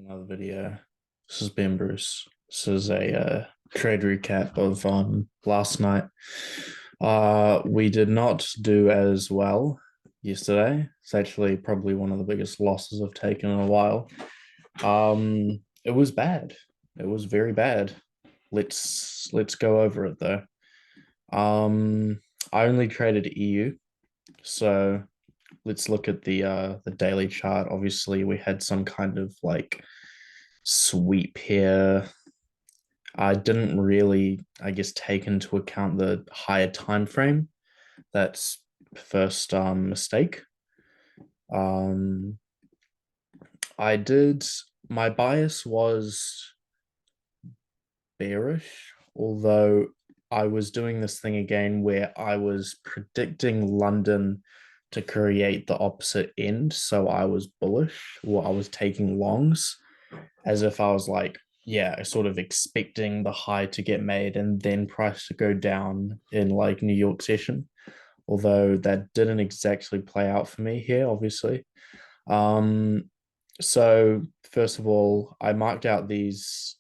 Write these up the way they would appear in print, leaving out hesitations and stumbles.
Another video. This has been Bruce. This is a trade recap of last night. We did not do as well yesterday. It's actually probably one of the biggest losses I've taken in a while. It was bad. It was very bad. Let's go over it though. I only traded EU, so let's look at the daily chart. Obviously, we had some kind of like sweep here. I didn't really, I guess, take into account the higher time frame. That's first mistake. Um, I did. My bias was bearish, although I was doing this thing again where I was predicting London to create the opposite end. So I was bullish, or I was taking longs as if I was like, yeah, sort of expecting the high to get made and then price to go down in like New York session. Although that didn't exactly play out for me here, obviously. Um, so first of all, I marked out these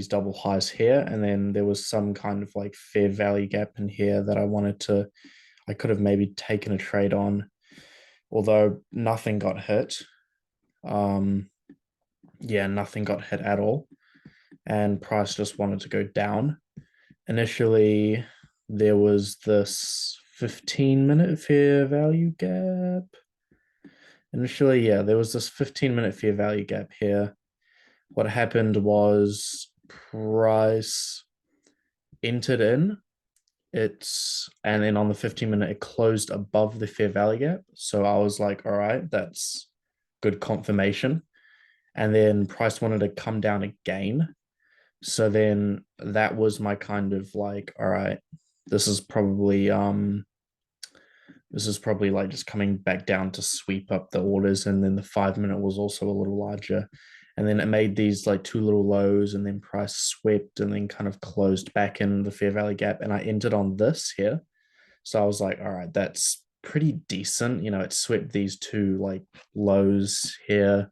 double highs here, and then there was some kind of like fair value gap in here that I could have maybe taken a trade on, although nothing got hit. Um, yeah, nothing got hit at all, and price just wanted to go down. Initially, there was this 15-minute fair value gap. Initially, yeah, there was this 15-minute fair value gap here. What happened was price entered in it's and then on the 15-minute it closed above the fair value gap. So I was like, all right, that's good confirmation. And then price wanted to come down again. So then that was my kind of like, all right, this is probably like just coming back down to sweep up the orders. And then the 5-minute was also a little larger. And then it made these like two little lows, and then price swept and then kind of closed back in the fair value gap. And I entered on this here. So I was like, all right, that's pretty decent. It swept these two like lows here,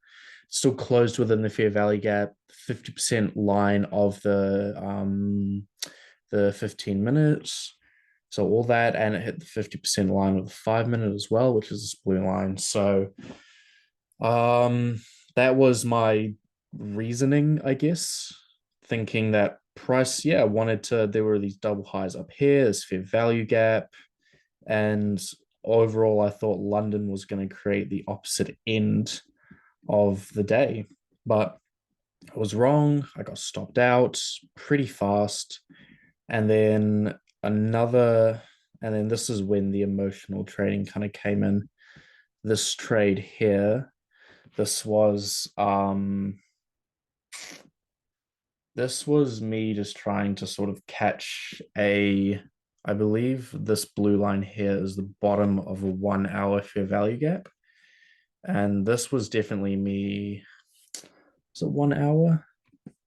still closed within the fair value gap, 50% line of the 15 minutes. So all that, and it hit the 50% line of the 5-minute as well, which is this blue line. So um that was my reasoning, I guess, thinking that price, yeah, wanted to, there were these double highs up here, this fair value gap, and overall I thought London was going to create the opposite end of the day. But I was wrong. I got stopped out pretty fast. And then another, and then this is when the emotional trading kind of came in. This trade here, this was this was me just trying to sort of catch a, I believe this blue line here is the bottom of a 1 hour fair value gap. And this was definitely me. Is it 1 hour?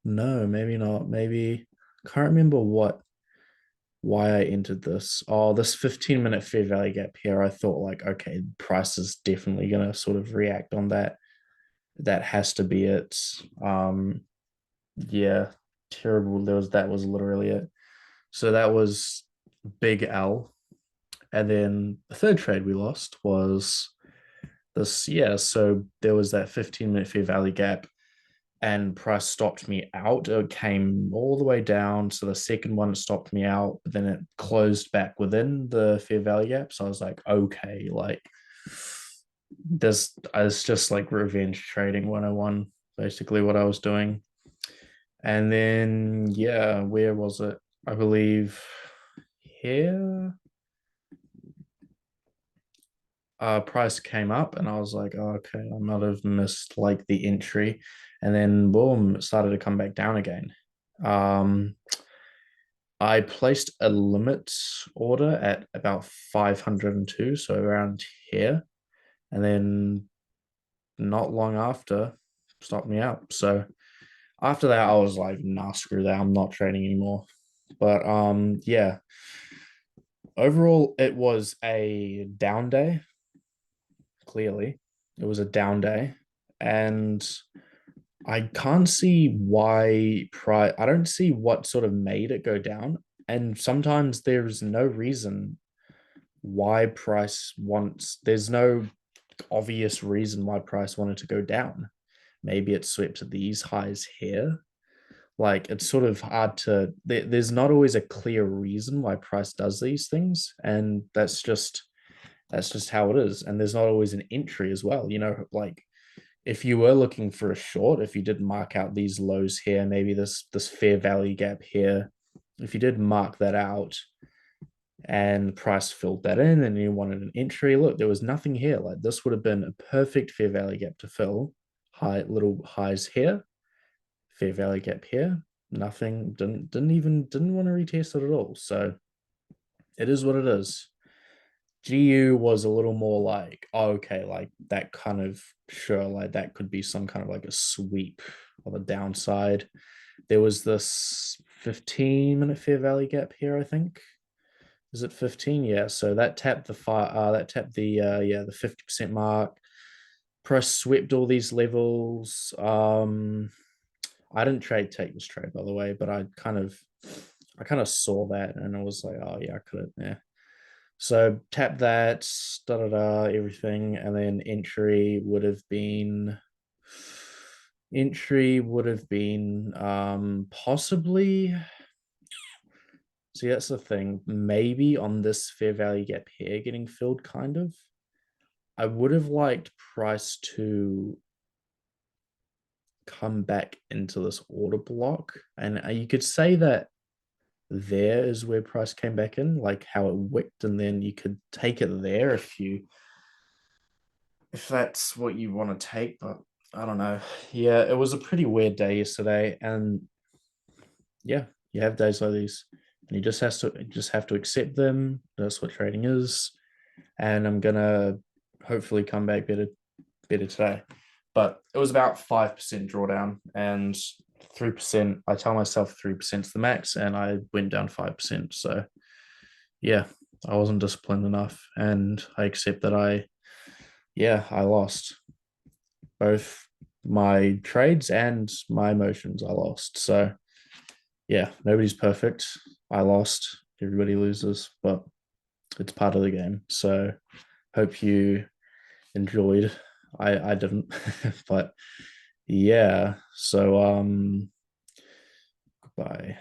No, maybe not. Maybe can't remember why I entered this. Oh, this 15-minute fair value gap here. I thought like, okay, price is definitely gonna sort of react on that. That has to be it. Yeah, terrible. That was literally it. So that was big L. And then the third trade we lost was this. Yeah, so there was that 15-minute fair value gap, and price stopped me out. It came all the way down. So the second one stopped me out, but then it closed back within the fair value gap. So I was like, okay, like this is just like revenge trading 101, basically what I was doing. And then yeah, where was it? I believe here. Price came up and I was like, oh, okay, I might have missed like the entry. And then boom, it started to come back down again. Um, I placed a limit order at about 502, so around here. And then not long after, stopped me out. So after that, I was like, nah, screw that. I'm not trading anymore. But yeah. Overall, it was a down day, clearly. It was a down day. And I can't see why price. I don't see what sort of made it go down. And sometimes there's no reason why price wants. There's no obvious reason why price wanted to go down. Maybe it swept these highs here. Like it's sort of hard to. There's not always a clear reason why price does these things, and that's just how it is. And there's not always an entry as well. Like if you were looking for a short, if you did mark out these lows here, maybe this fair value gap here, if you did mark that out and the price filled that in and you wanted an entry, look, there was nothing here. Like this would have been a perfect fair value gap to fill. High little highs here, fair value gap here. Nothing, didn't want to retest it at all. So it is what it is. GU was a little more like, oh, okay, like that kind of, sure, like that could be some kind of like a sweep on the downside. There was this 15-minute fair value gap here, I think. Is it 15? Yeah. So that tapped the fire, that tapped the yeah, the 50% mark. Price swept all these levels. I didn't take this trade by the way, but I kind of saw that and I was like, oh yeah, I could have, yeah. So tap that, da da da, everything, and then entry would have been possibly. See, that's the thing. Maybe on this fair value gap here getting filled, kind of. I would have liked price to come back into this order block, and you could say that there is where price came back in, like how it wicked, and then you could take it there if that's what you want to take, but I don't know. Yeah, it was a pretty weird day yesterday, and yeah, you have days like these, and you just have to accept them. That's what trading is, and I'm gonna hopefully come back better today. But it was about 5% drawdown and 3%. I tell myself 3% is the max, and I went down 5%. So yeah, I wasn't disciplined enough, and I accept that I lost both my trades and my emotions. I lost. So yeah, nobody's perfect. I lost. Everybody loses, but it's part of the game. So hope you enjoyed. I didn't, but yeah. So goodbye.